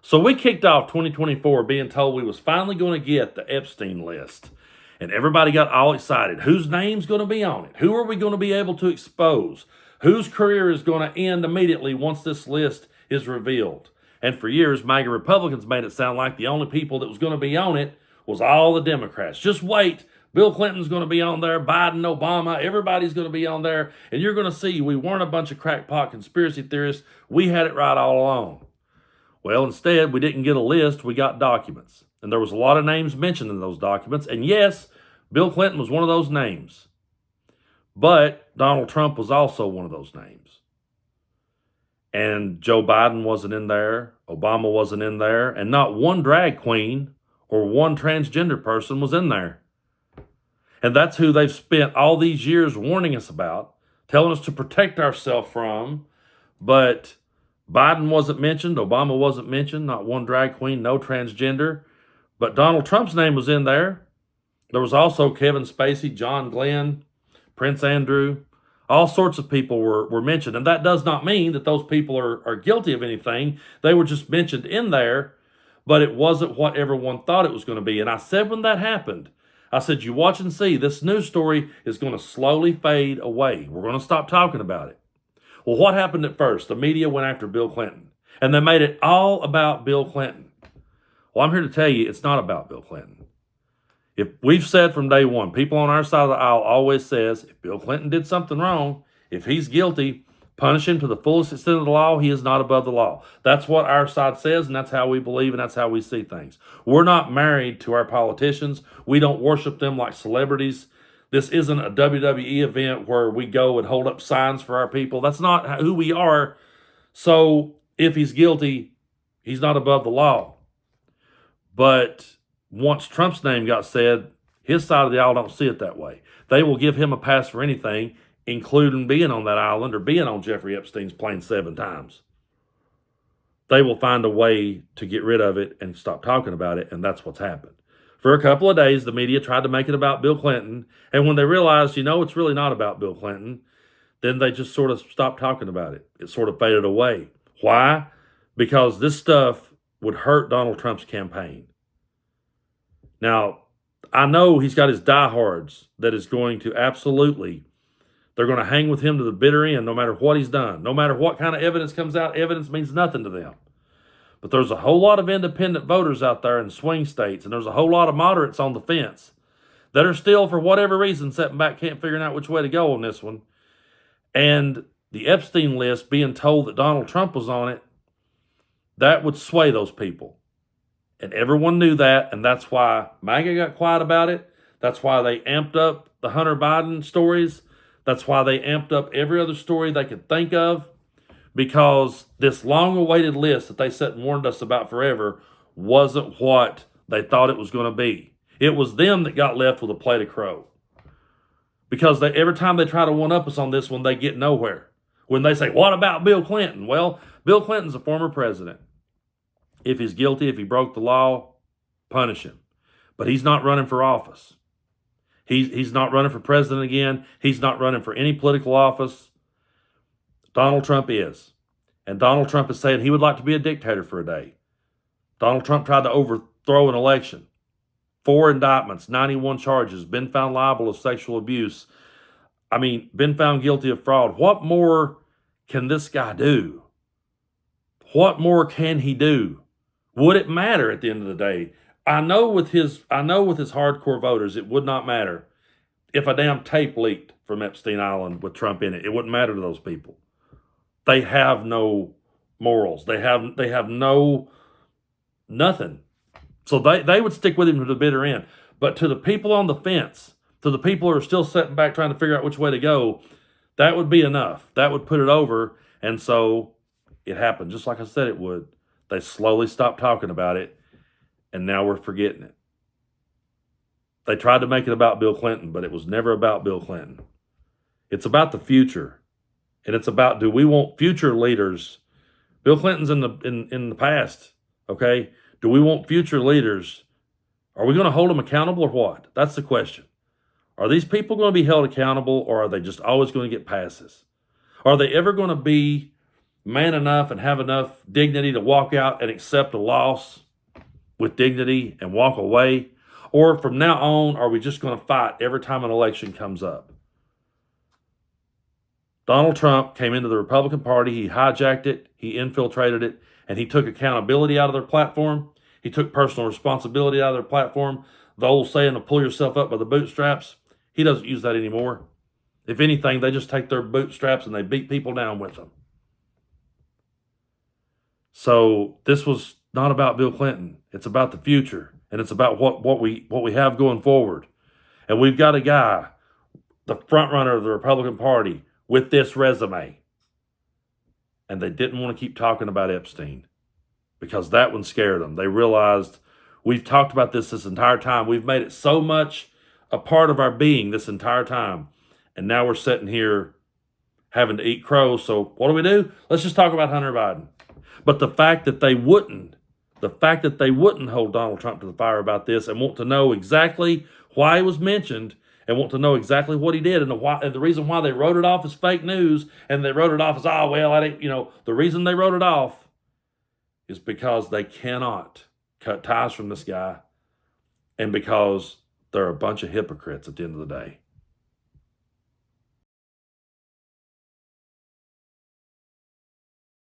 So we kicked off 2024 being told we was finally going to get the Epstein list. And everybody got all excited. Whose name's going to be on it? Who are we going to be able to expose? Whose career is going to end immediately once this list is revealed? And for years, MAGA Republicans made it sound like the only people that was going to be on it was all the Democrats. Just wait. Bill Clinton's going to be on there, Biden, Obama, everybody's going to be on there, and you're going to see we weren't a bunch of crackpot conspiracy theorists. We had it right all along. Well, instead, we didn't get a list, we got documents. And there was a lot of names mentioned in those documents. And yes, Bill Clinton was one of those names. But Donald Trump was also one of those names. And Joe Biden wasn't in there, Obama wasn't in there, and not one drag queen or one transgender person was in there. And that's who they've spent all these years warning us about, telling us to protect ourselves from. But Biden wasn't mentioned, Obama wasn't mentioned, not one drag queen, no transgender. But Donald Trump's name was in there. There was also Kevin Spacey, John Glenn, Prince Andrew. All sorts of people were mentioned. And that does not mean that those people are guilty of anything. They were just mentioned in there, but it wasn't what everyone thought it was going to be. And I said when that happened, I said, you watch and see, this news story is going to slowly fade away. We're going to stop talking about it. Well, what happened at first? The media went after Bill Clinton, and they made it all about Bill Clinton. Well, I'm here to tell you it's not about Bill Clinton. If we've said from day one, people on our side of the aisle always says, if Bill Clinton did something wrong, if he's guilty, punish him to the fullest extent of the law. He is not above the law. That's what our side says, and that's how we believe, and that's how we see things. We're not married to our politicians. We don't worship them like celebrities. This isn't a WWE event where we go and hold up signs for our people. That's not who we are. So if he's guilty, he's not above the law. But once Trump's name got said, his side of the aisle don't see it that way. They will give him a pass for anything, including being on that island or being on Jeffrey Epstein's plane 7 times. They will find a way to get rid of it and stop talking about it, and that's what's happened. For a couple of days, the media tried to make it about Bill Clinton, and when they realized, it's really not about Bill Clinton, then they just sort of stopped talking about it. It sort of faded away. Why? Because this stuff would hurt Donald Trump's campaign. Now, I know he's got his diehards that is going to absolutely, they're going to hang with him to the bitter end no matter what he's done. No matter what kind of evidence comes out, evidence means nothing to them. But there's a whole lot of independent voters out there in swing states, and there's a whole lot of moderates on the fence that are still, for whatever reason, sitting back, can't figure out which way to go on this one. And the Epstein list, being told that Donald Trump was on it, that would sway those people. And everyone knew that, and that's why MAGA got quiet about it. That's why they amped up the Hunter Biden stories. That's why they amped up every other story they could think of, because this long-awaited list that they sat and warned us about forever wasn't what they thought it was going to be. It was them that got left with a plate of crow. Because every time they try to one-up us on this one, they get nowhere. When they say, what about Bill Clinton? Well, Bill Clinton's a former president. If he's guilty, if he broke the law, punish him. But he's not running for office. He's not running for president again. He's not running for any political office. Donald Trump is. And Donald Trump is saying he would like to be a dictator for a day. Donald Trump tried to overthrow an election. 4 indictments, 91 charges, been found liable of sexual abuse. Been found guilty of fraud. What more can this guy do? What more can he do? Would it matter at the end of the day? I know with his hardcore voters, it would not matter if a damn tape leaked from Epstein Island with Trump in it. It wouldn't matter to those people. They have no morals. They have nothing. So they would stick with him to the bitter end. But to the people on the fence, to the people who are still sitting back trying to figure out which way to go, that would be enough. That would put it over. And so it happened just like I said it would. They slowly stopped talking about it, and now we're forgetting it. They tried to make it about Bill Clinton, but it was never about Bill Clinton. It's about the future. And it's about, do we want future leaders? Bill Clinton's in the past, okay? Do we want future leaders? Are we going to hold them accountable or what? That's the question. Are these people going to be held accountable, or are they just always going to get passes? Are they ever going to be man enough and have enough dignity to walk out and accept a loss with dignity and walk away? Or from now on, are we just going to fight every time an election comes up? Donald Trump came into the Republican Party, he hijacked it, he infiltrated it, and he took accountability out of their platform. He took personal responsibility out of their platform. The old saying to pull yourself up by the bootstraps, he doesn't use that anymore. If anything, they just take their bootstraps and they beat people down with them. So this was not about Bill Clinton. It's about the future, and it's about what we have going forward. And we've got a guy, the front runner of the Republican Party, with this resume. And they didn't want to keep talking about Epstein because that one scared them. They realized we've talked about this entire time. We've made it so much a part of our being this entire time. And now we're sitting here having to eat crow. So what do? Let's just talk about Hunter Biden. But the fact that they wouldn't hold Donald Trump to the fire about this and want to know exactly why he was mentioned and want to know exactly what he did and the reason why they wrote it off as fake news and they wrote it off as, the reason they wrote it off is because they cannot cut ties from this guy and because they're a bunch of hypocrites at the end of the day.